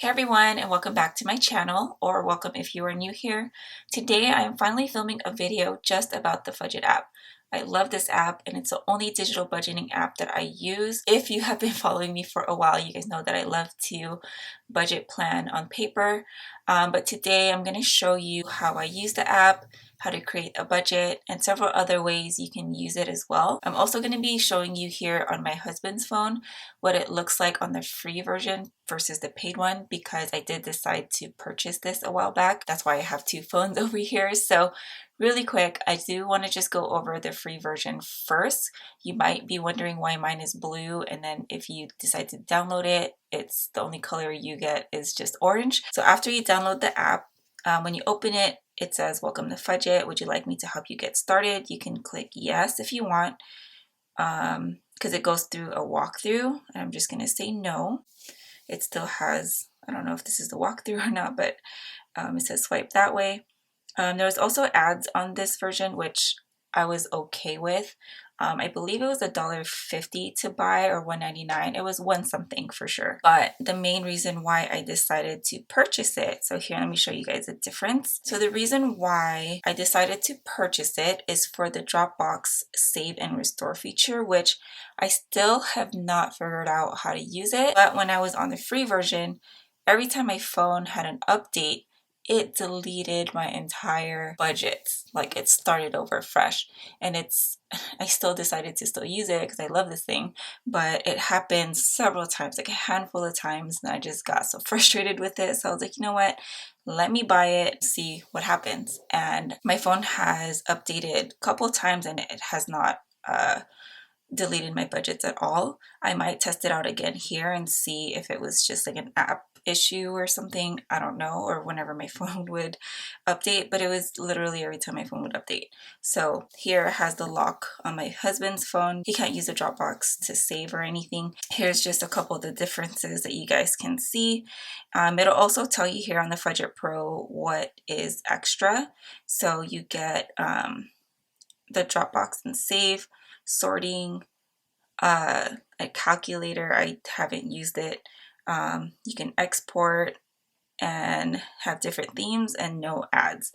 Hey everyone, and welcome back to my channel, or welcome if you are new here. Today I am finally filming a video just about the FUDGET app. I love this app, and it's the only digital budgeting app that I use. If you have been following me for a while, you guys know that I love to budget plan on paper. But today I'm going to show you how I use the app, how to create a budget, and several other ways you can use it as well. I'm also going to be showing you here on my husband's phone what it looks like on the free version versus the paid one, because I did decide to purchase this a while back. That's why I have two phones over here. So really quick, I do want to just go over the free version first. You might be wondering why mine is blue, and then if you decide to download it, it's the only color you get is just orange. So after you download the app, when you open it, it says, "Welcome to FUDGET. Would you like me to help you get started?" You can click yes if you want, because it goes through a walkthrough, and I'm just going to say no. It still has, I don't know if this is the walkthrough or not, but it says swipe that way. There was also ads on this version, which I was okay with. I believe it was $1.50 to buy, or $1.99. It was one something for sure. But the main reason why I decided to purchase it, so here, let me show you guys the difference. So the reason why I decided to purchase it is for the Dropbox save and restore feature, which I still have not figured out how to use it. But when I was on the free version, every time my phone had an update, it deleted my entire budget. Like, it started over fresh. And I still decided to still use it because I love this thing, but it happened several times, like a handful of times, and I just got so frustrated with it. So I was like, you know what, let me buy it, see what happens. And my phone has updated a couple of times, and it has not deleted my budgets at all. I might test it out again here and see if it was just like an app issue or something, I don't know, or whenever my phone would update, but it was literally every time my phone would update. So here it has the lock on my husband's phone. He can't use the Dropbox to save or anything. Here's just a couple of the differences that you guys can see. It'll also tell you here on the FUDGET Pro what is extra. So you get the Dropbox and save, sorting, a calculator. I haven't used it. You can export and have different themes and no ads.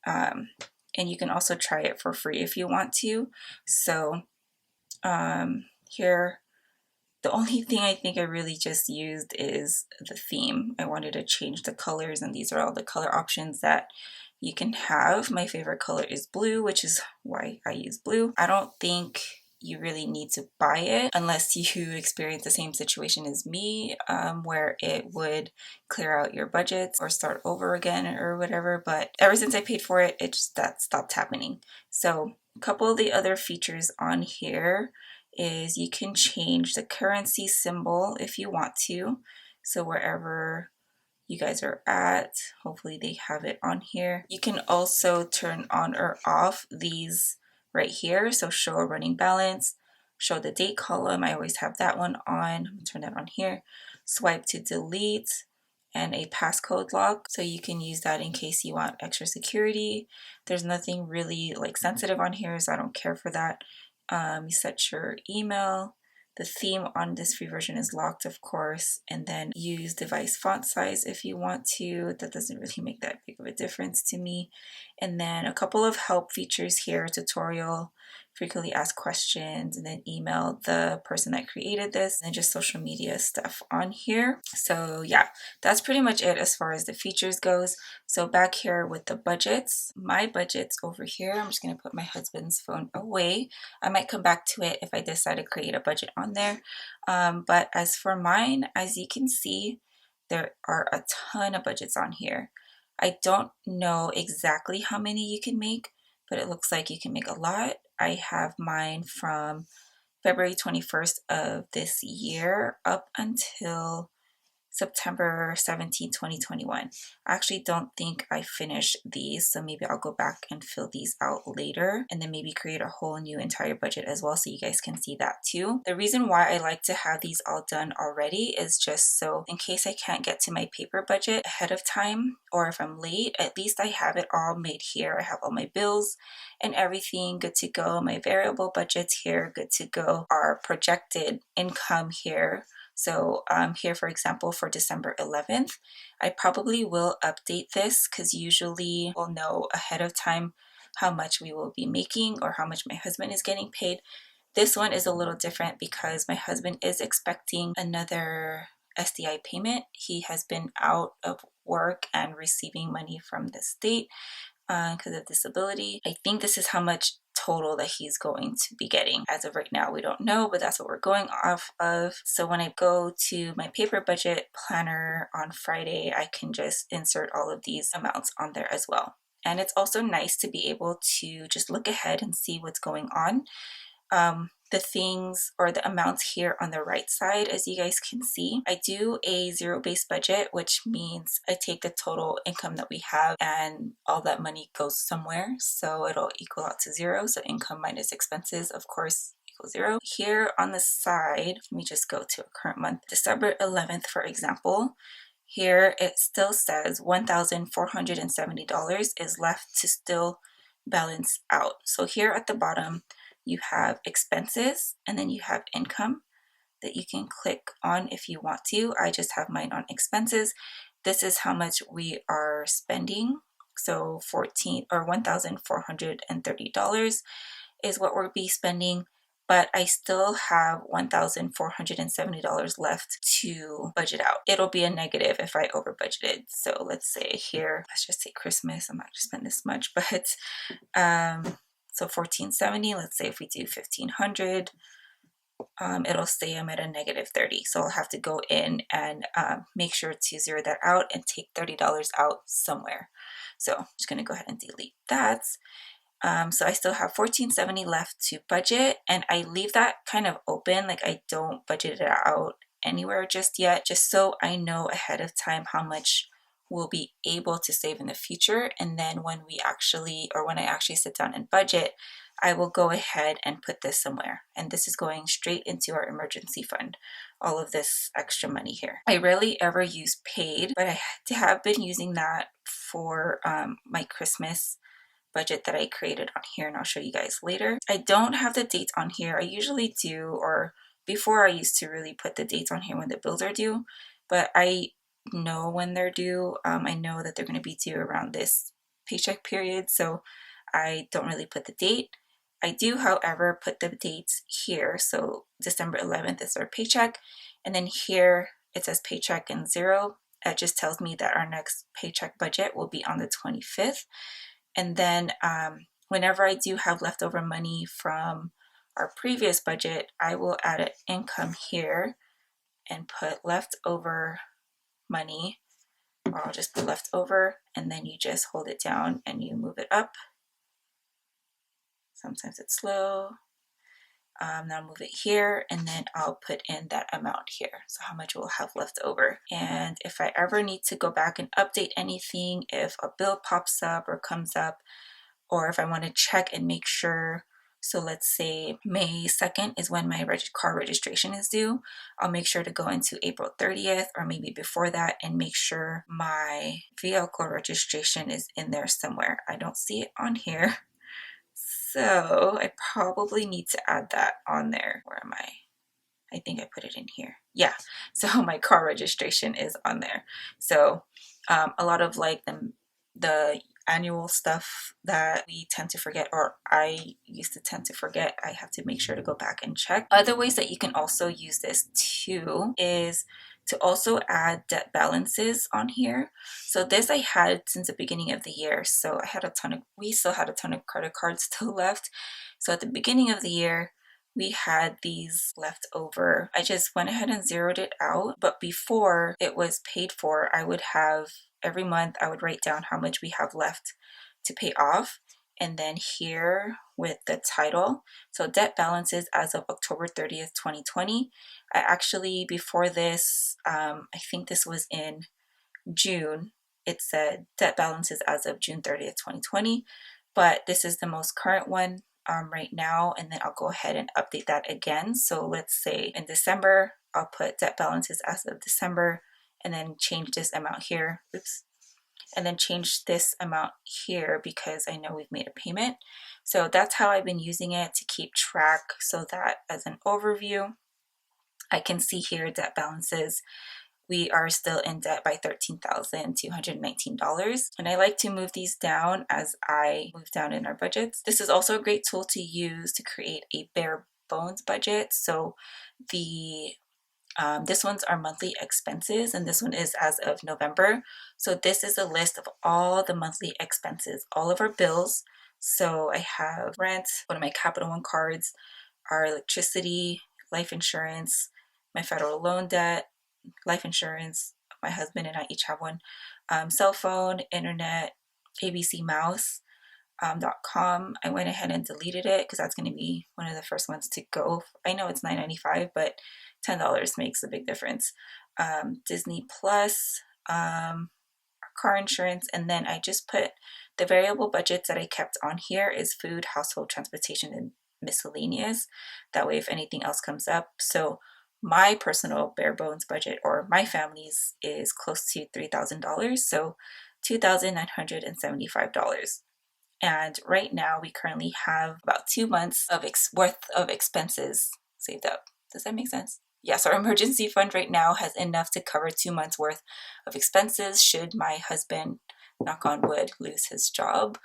And you can also try it for free if you want to. So here, the only thing I think I really just used is the theme. I wanted to change the colors, and these are all the color options that you can have. My favorite color is blue, which is why I use blue. I don't think you really need to buy it unless you experience the same situation as me, where it would clear out your budgets or start over again or whatever. But ever since I paid for it, that stopped happening. So a couple of the other features on here is you can change the currency symbol if you want to. So wherever you guys are at, hopefully they have it on here. You can also turn on or off these right here. So show a running balance, show the date column. I always have that one on. Turn that on here. Swipe to delete, and a passcode lock. So you can use that in case you want extra security. There's nothing really like sensitive on here, so I don't care for that. You set your email. The theme on this free version is locked, of course, and then use device font size if you want to. That doesn't really make that big of a difference to me. And then a couple of help features here: tutorial, frequently asked questions, and then email the person that created this, and just social media stuff on here. So yeah, that's pretty much it as far as the features goes. So back here with the budgets, my budgets over here, I'm just going to put my husband's phone away. I might come back to it if I decide to create a budget on there. But as for mine, as you can see, there are a ton of budgets on here. I don't know exactly how many you can make, but it looks like you can make a lot. I have mine from February 21st of this year up until September 17, 2021. I actually don't think I finished these, so maybe I'll go back and fill these out later, and then maybe create a whole new entire budget as well, so you guys can see that too. The reason why I like to have these all done already is just so in case I can't get to my paper budget ahead of time, or if I'm late, at least I have it all made here. I have all my bills and everything good to go. My variable budgets here good to go. Our projected income here, So here, for example, for December 11th, I probably will update this because usually we'll know ahead of time how much we will be making or how much my husband is getting paid. This one is a little different because my husband is expecting another SDI payment. He has been out of work and receiving money from the state because of disability. I think this is how much total that he's going to be getting. As of right now, we don't know, but that's what we're going off of. So when I go to my paper budget planner on Friday, I can just insert all of these amounts on there as well. And it's also nice to be able to just look ahead and see what's going on. The things or the amounts here on the right side, as you guys can see, I do a zero-based budget, which means I take the total income that we have and all that money goes somewhere, so it'll equal out to zero. So income minus expenses, of course, equals zero. Here on the side, let me just go to a current month, December 11th, for example. Here it still says $1,470 is left to still balance out. So here at the bottom, you have expenses and then you have income that you can click on if you want to. I just have mine on expenses. This is how much we are spending. So $1,430 is what we'll be spending, but I still have $1,470 left to budget out. It'll be a negative if I over budgeted. So let's say here, let's just say Christmas, I'm not gonna spend this much, but so $1,470, let's say if we do $1,500, it'll say I'm at a negative 30. So I'll have to go in and make sure to zero that out and take $30 out somewhere. So I'm just gonna go ahead and delete that. So I still have $1,470 left to budget, and I leave that kind of open, like I don't budget it out anywhere just yet, just so I know ahead of time how much we'll be able to save in the future. And then when we actually, or when I actually sit down and budget, I will go ahead and put this somewhere. And this is going straight into our emergency fund, all of this extra money here. I rarely ever use paid, but I have been using that for my Christmas budget that I created on here, and I'll show you guys later. I don't have the dates on here. I usually do, or before I used to really put the dates on here when the bills are due, but I know when they're due. I know that they're going to be due around this paycheck period, so I don't really put the date. I do, however, put the dates here. So December 11th is our paycheck, and then here it says paycheck and zero. It just tells me that our next paycheck budget will be on the 25th. And then whenever I do have leftover money from our previous budget, I will add an income here and put leftover money, or I'll just put leftover, and then you just hold it down and you move it up. Sometimes it's slow. Now move it here, and then I'll put in that amount here, so how much we'll have left over. And if I ever need to go back and update anything, if a bill pops up or comes up, or if I want to check and make sure, so let's say May 2nd is when my car registration is due, I'll make sure to go into April 30th or maybe before that and make sure my vehicle registration is in there somewhere. I don't see it on here, so I probably need to add that on there. Where am I? I think I put it in here. Yeah, so my car registration is on there. So a lot of like the annual stuff that we tend to forget, or I used to tend to forget, I have to make sure to go back and check. Other ways that you can also use this too is to also add debt balances on here. So this I had since the beginning of the year. So we still had a ton of credit cards still left. So at the beginning of the year, we had these left over. I just went ahead and zeroed it out. But before it was paid for, I would have, every month I would write down how much we have left to pay off. And then here with the title, so debt balances as of October 30th, 2020. I actually, before this, I think this was in June, it said debt balances as of June 30th, 2020. But this is the most current one right now, and then I'll go ahead and update that again. So let's say in December, I'll put debt balances as of December, and then change this amount here. Oops. And then change this amount here because I know we've made a payment. So that's how I've been using it to keep track, so that as an overview, I can see here debt balances. We are still in debt by $13,219. And I like to move these down as I move down in our budgets. This is also a great tool to use to create a bare bones budget. So this one's our monthly expenses, and this one is as of November. So this is a list of all the monthly expenses, all of our bills. So I have rent, one of my Capital One cards, our electricity, life insurance, my federal loan debt, life insurance, my husband and I each have one, cell phone, internet, ABC Mouse, .com. I went ahead and deleted it because that's going to be one of the first ones to go. I know it's $9.95, but $10 makes a big difference. Disney Plus, car insurance, and then I just put the variable budgets that I kept on here is food, household, transportation, and miscellaneous. That way if anything else comes up. So my personal bare bones budget, or my family's, is close to $3,000, so $2,975. And right now we currently have about 2 months of worth of expenses saved up. Does that make sense? Yes, our emergency fund right now has enough to cover 2 months worth of expenses should my husband, knock on wood, lose his job.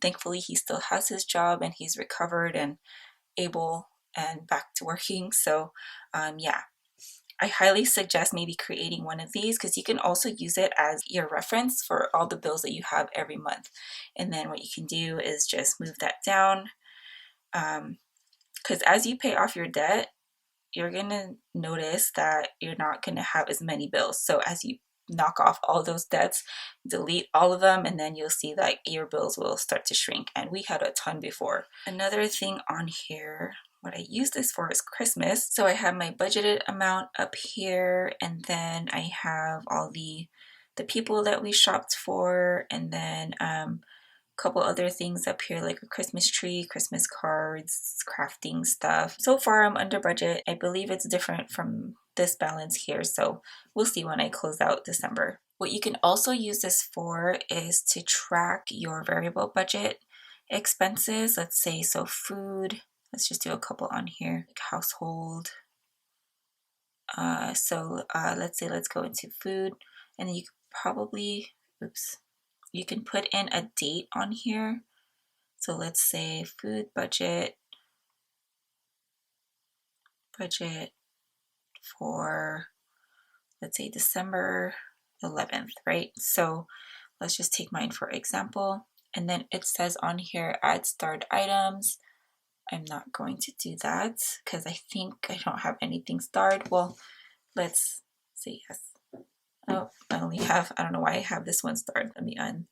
Thankfully he still has his job and he's recovered and able and back to working. So yeah, I highly suggest maybe creating one of these because you can also use it as your reference for all the bills that you have every month. And then what you can do is just move that down, because as you pay off your debt, you're going to notice that you're not going to have as many bills. So as you knock off all those debts, delete all of them, and then you'll see that your bills will start to shrink. And we had a ton before. Another thing on here, what I use this for is Christmas. So I have my budgeted amount up here, and then I have all the people that we shopped for, and then couple other things up here like a Christmas tree, Christmas cards, crafting stuff. So far I'm under budget. I believe it's different from this balance here, so we'll see when I close out December. What you can also use this for is to track your variable budget expenses. Let's say, so food, let's just do a couple on here, like household. Let's say, let's go into food, and then you could probably, you can put in a date on here. So let's say food budget for, let's say December 11th, right? So let's just take mine for example. And then it says on here, add starred items. I'm not going to do that because I think I don't have anything starred. Well, let's say yes. Oh, I only have, I don't know why I have this one starred. Let me uncheck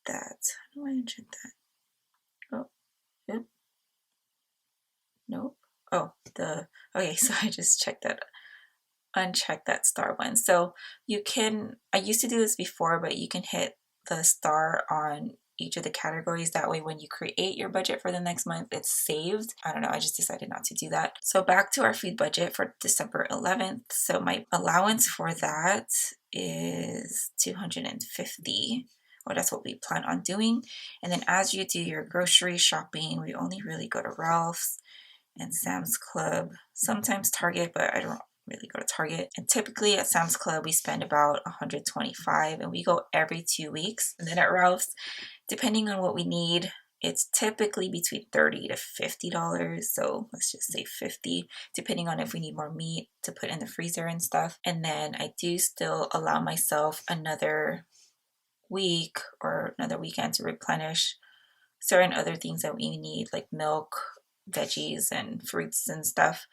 that. How do I uncheck that? Oh, yep. Nope. Oh, okay, so I just checked that, uncheck that star one. So you can, I used to do this before, but you can hit the star on each of the categories. That way when you create your budget for the next month, it's saved. I don't know, I just decided not to do that. So back to our food budget for December 11th. So my allowance for that is $250. Or that's what we plan on doing. And then as you do your grocery shopping, we only really go to Ralph's and Sam's Club, sometimes Target, but I don't really go to Target. And typically at Sam's Club, we spend about $125, and we go every 2 weeks. And then at Ralph's, depending on what we need, it's typically between $30 to $50. So let's just say 50, depending on if we need more meat to put in the freezer and stuff. And then I do still allow myself another week or another weekend to replenish certain other things that we need, like milk, veggies, and fruits and stuff.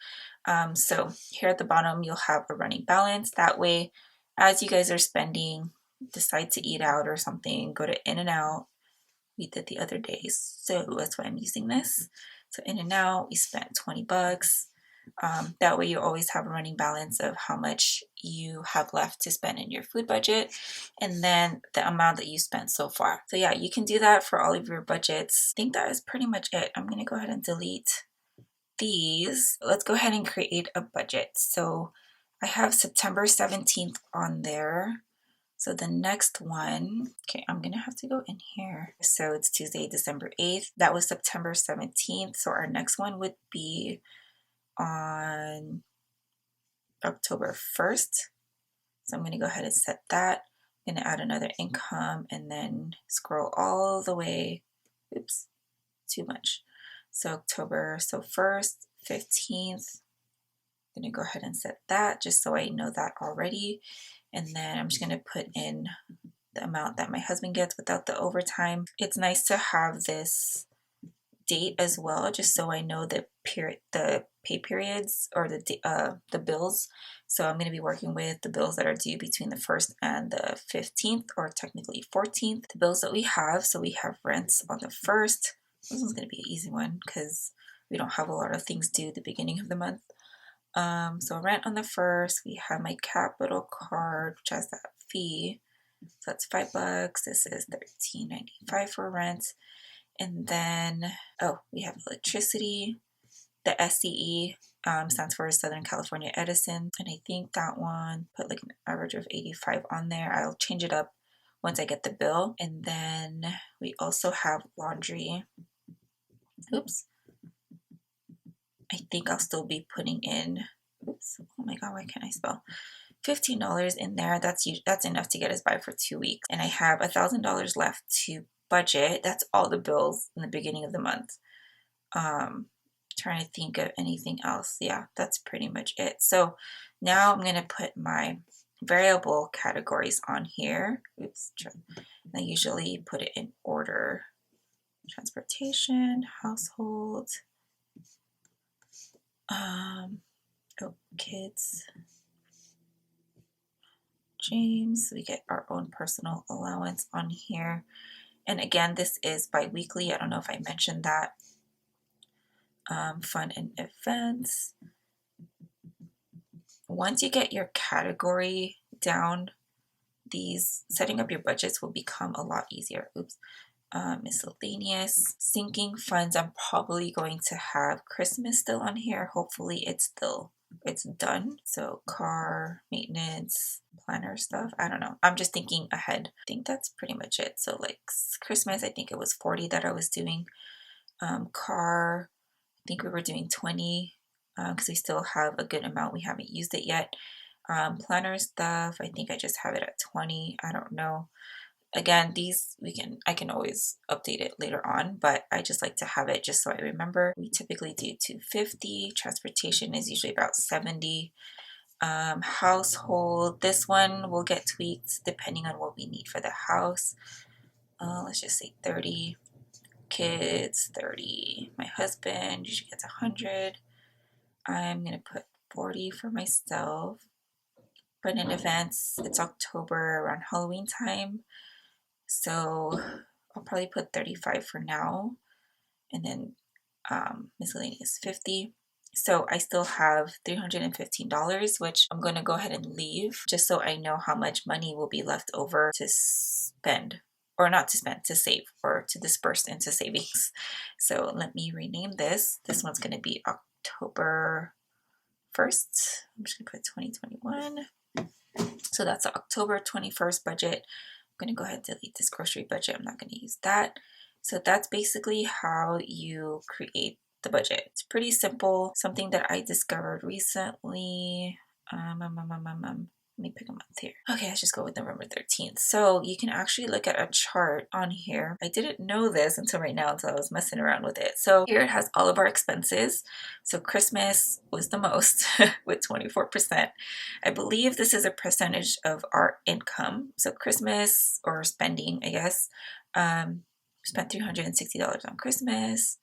So here at the bottom, you'll have a running balance. That way, as you guys are spending, decide to eat out or something, go to In-N-Out. We did the other day, so that's why I'm using this. So In-N-Out, we spent $20. That way you always have a running balance of how much you have left to spend in your food budget, and then the amount that you spent so far. So yeah, you can do that for all of your budgets. I think that is pretty much it. I'm gonna go ahead and delete these. Let's go ahead and create a budget. So I have September 17th on there. So the next one, okay, I'm gonna have to go in here. So it's Tuesday, December 8th. That was September 17th. So our next one would be on October 1st. So I'm going to go ahead and set that. I'm going to add another income and then scroll all the way. Oops, too much. So October, so 1st, 15th. I'm going to go ahead and set that just so I know that already. And then I'm just going to put in the amount that my husband gets without the overtime. It's nice to have this date as well, just so I know the pay periods or the bills. So I'm going to be working with the bills that are due between the 1st and the 15th, or technically 14th. The bills that we have, so we have rents on the 1st. This one's going to be an easy one because we don't have a lot of things due at the beginning of the month. So rent on the 1st, we have my Capital card, which has that fee. So that's $5. This is $13.95 for rent. And then, oh, we have electricity. The SCE stands for Southern California Edison. And I think that one put like an average of 85 on there. I'll change it up once I get the bill. And then we also have laundry. Oops. I think I'll still be putting in, oops, oh my God, why can't I spell? $15 in there. That's enough to get us by for 2 weeks. And I have $1,000 left to budget. That's all the bills in the beginning of the month. Trying to think of anything else. Yeah, that's pretty much it. So now I'm going to put my variable categories on here. Oops. I usually put it in order. Transportation, household, kids, James. We get our own personal allowance on here. And again, this is bi-weekly. I don't know if I mentioned that. Fun and events. Once you get your category down, setting up your budgets will become a lot easier. Oops. Miscellaneous. Sinking funds, I'm probably going to have Christmas still on here. Hopefully it's done. So car, maintenance, planner stuff. I don't know. I'm just thinking ahead. I think that's pretty much it. So like Christmas, I think it was 40 that I was doing. Car, I think we were doing 20 because we still have a good amount. We haven't used it yet. Planner stuff, I think I just have it at 20. I don't know. Again, I can always update it later on, but I just like to have it just so I remember. We typically do 250. Transportation is usually about 70. Household, this one will get tweaked depending on what we need for the house. Let's just say 30. Kids, 30. My husband usually gets 100. I'm gonna put 40 for myself. But in events, it's October, around Halloween time. So I'll probably put 35 for now, and then miscellaneous 50. So I still have $315, which I'm going to go ahead and leave just so I know how much money will be left over to spend, or not to spend, to save, or to disperse into savings. So let me rename this. This one's going to be October 1st. I'm just going to put 2021. So that's the October 21st budget. I'm going to go ahead and delete this grocery budget. I'm not going to use that. So that's basically how you create the budget. It's pretty simple. Something that I discovered recently. Let me pick a month here. Okay, let's just go with November 13th. So you can actually look at a chart on here. I didn't know this until right now, until I was messing around with it. So here it has all of our expenses. So Christmas was the most with 24%. I believe this is a percentage of our income. So Christmas, or spending, I guess, spent $360 on Christmas.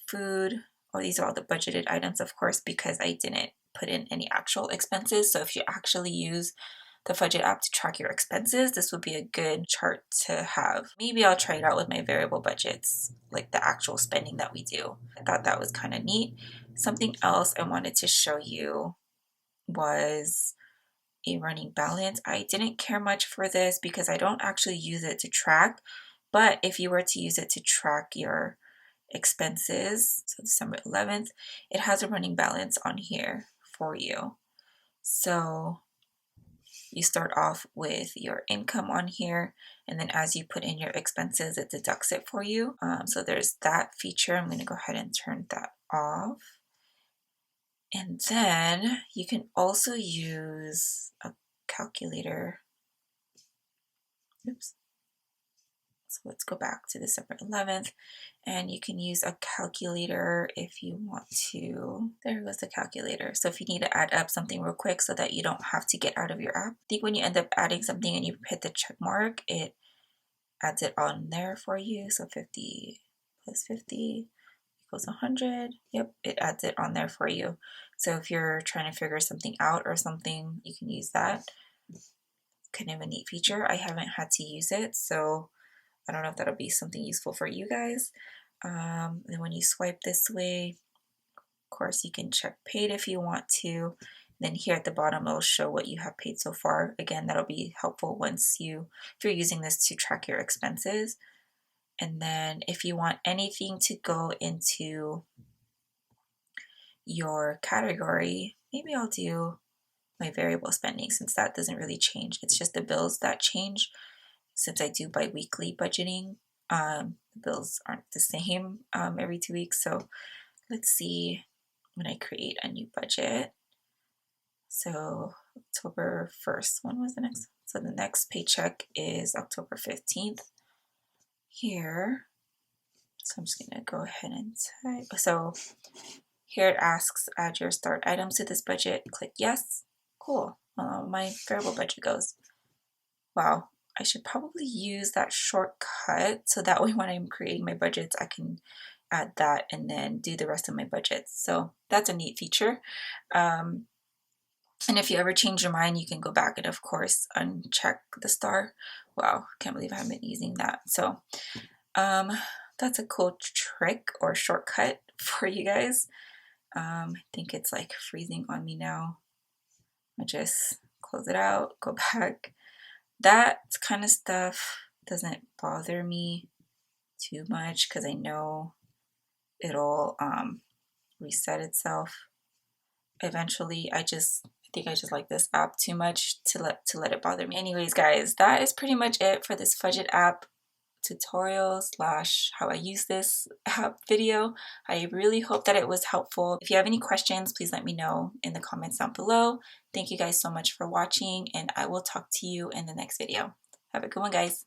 Food, these are all the budgeted items, of course, because I didn't put in any actual expenses. So if you actually use the FUDGET app to track your expenses, this would be a good chart to have. Maybe I'll try it out with my variable budgets, like the actual spending that we do. I thought that was kind of neat. Something else I wanted to show you was a running balance. I didn't care much for this because I don't actually use it to track, but if you were to use it to track your expenses, so December 11th, it has a running balance on here for you. So you start off with your income on here, and then as you put in your expenses, it deducts it for you. So there's that feature. I'm going to go ahead and turn that off. And then you can also use a calculator. Oops. So let's go back to December 11th, and you can use a calculator if you want to. There goes the calculator. So if you need to add up something real quick so that you don't have to get out of your app. I think when you end up adding something and you hit the check mark, it adds it on there for you. So 50 plus 50 equals 100. Yep, it adds it on there for you. So if you're trying to figure something out or something, you can use that. Kind of a neat feature. I haven't had to use it, so I don't know if that'll be something useful for you guys. And when you swipe this way, of course, you can check paid if you want to. Then here at the bottom, it'll show what you have paid so far. Again, that'll be helpful if you're using this to track your expenses. And then if you want anything to go into your category, maybe I'll do my variable spending since that doesn't really change. It's just the bills that change. Since I do bi-weekly budgeting, the bills aren't the same every 2 weeks. So let's see when I create a new budget. So October 1st, when was the next? So the next paycheck is October 15th here. So I'm just gonna go ahead and type. So here it asks, add your start items to this budget. Click yes. Cool. My variable budget goes. Wow. I should probably use that shortcut so that way when I'm creating my budgets, I can add that and then do the rest of my budgets. So that's a neat feature. And if you ever change your mind, you can go back and of course uncheck the star. Wow, can't believe I haven't been using that. So that's a cool trick or shortcut for you guys. I think it's like freezing on me now. I just close it out, go back. That kind of stuff doesn't bother me too much because I know it'll reset itself eventually. I think I just like this app too much to let it bother me. Anyways, guys, that is pretty much it for this FUDGET app tutorial / how I use this app video. I really hope that it was helpful. If you have any questions, please let me know in the comments down below. Thank you guys so much for watching, and I will talk to you in the next video. Have a good one, guys.